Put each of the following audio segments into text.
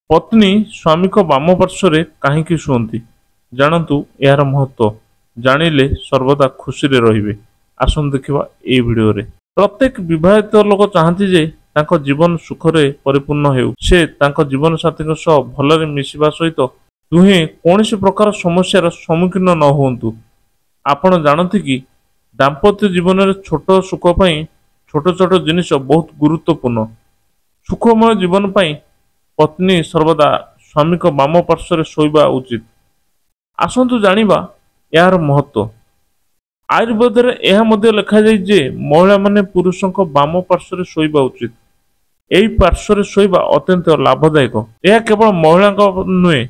पत्नी स्वामी को वाम पार्श्व कहीं शुअती जानतु यार महत्व जानिले सर्वदा खुशी रे आसन देखा ये वीडियो रे। प्रत्येक विवाहित लोक चाहती जे तांको जीवन सुखरे परिपूर्ण हेउ से तांको जीवन साथी सह भलरे मिशिबा सहित दुहे कौन प्रकार समस्यार सम्मुखीन न होंतु। आपण जानती कि दाम्पत्य जीवन में छोट सुख पाई छोट छोट जिनिस बहुत गुरुत्वपूर्ण। सुखमय जीवन पाई पत्नी सर्वदा स्वामी को वाम पार्श्व शोइबा उचित। आसंतु जानिबा यार महत्व। आयुर्वेद में लिखा जाए जे महिला माने पुरुषों को वाम पार्श्व शोइबा उचित। यही पार्श्व शोइबा अत्यंत लाभदायक। यह केवल महिला नुहे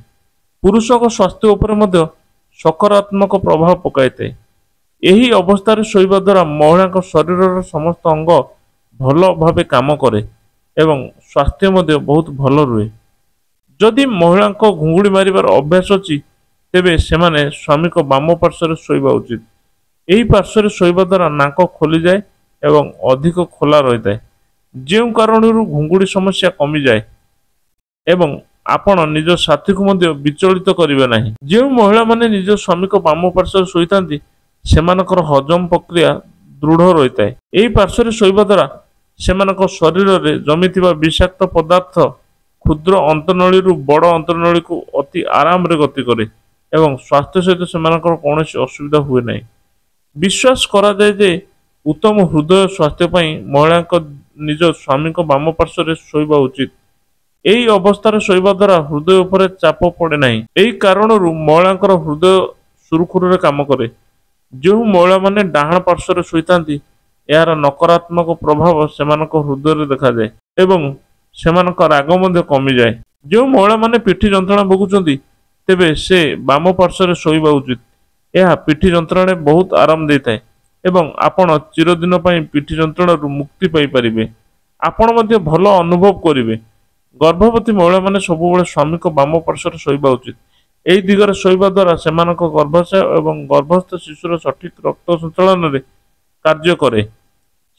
पुरुषों को स्वास्थ्य उपर सकारात्मक प्रभाव पकाई। यही अवस्था शोइबा द्वारा महिला शरीर समस्त अंग भल भाव काम करे एवं स्वास्थ्य बहुत भल रुहे। जदि महिला घुंगुड़ी मारिबार अभ्यास अच्छी तेबे सेमाने स्वामी को वाम पार्श्व शोइबा उचित। यही पार्श्व शोइबा द्वारा नाक खोली जाए एवं अधिक खोला रही है जो कारण घुंगुड़ी समस्या कमी जाए एवं आपण निज साथी को विचलित करेंगे नहीं। जो महिला माने निज स्वामी को वाम पार्श्व शोता सेमानकर हजम प्रक्रिया दृढ़ रही है। यही पार्श्व शोइबा द्वारा सेमानक शरीर में जमी विषाक्त पदार्थ क्षुद्र अंतनली बड़ अंतनली को अति आराम रे गति करे एवं स्वास्थ्य सहित सेमानकर कौन असुविधा हुए नहीं। विश्वास करा जाए जे उत्तम हृदय स्वास्थ्य महिला निज स्वामी को वाम पार्श्व शोइबा उचित। यही अवस्था शोइबा द्वारा हृदय उपर चाप पड़े नहीं। यही कारण महिला हृदय सुरखुर काम करे। जो महिला माने डाहाण पार्श्व शोता यार नकारात्मक प्रभाव सेमानक हृदय देखा जाए एवं सेमानक राग कमी जाए। जो महिला माने पिठी जंत्रणा भोगुचंती तेबे से वाम पार्श्व शोइबा उचित। यह पिठी जंत्रणा बहुत आराम देता है एवं आपण चिरदिन पिठी जंत्रणा मुक्ति पाई परिबे। आपण मध्य भल अनुभव करिवे। गर्भवती महिला माने सबुबले स्वामी को वाम पार्श्व शोइबा उचित। यही दिगरे शोइबा द्वारा सेमानक गर्भाशय एवं गर्भस्थ शिशुर सठिक रक्त संचालन रे कार्य करे।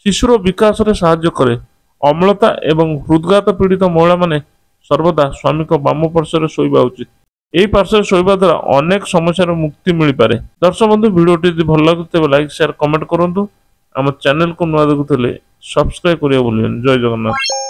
शिशुर विकास रे सहाय्य करे। अम्लता एवं हृदघात पीड़ित महिला माने सर्वदा स्वामी को वाम पार्श्व शोइबा उचित। यही पार्श्व शोइबा द्वारा अनेक समस्या मुक्ति मिल पारे। दर्शक बंधु वीडियोटी यदि भल लगे तेज लाइक शेयर कमेंट करूँ। आम चैनल को नुआ देखुले सब्सक्राइब करिया बोलिए। जय जगन्नाथ।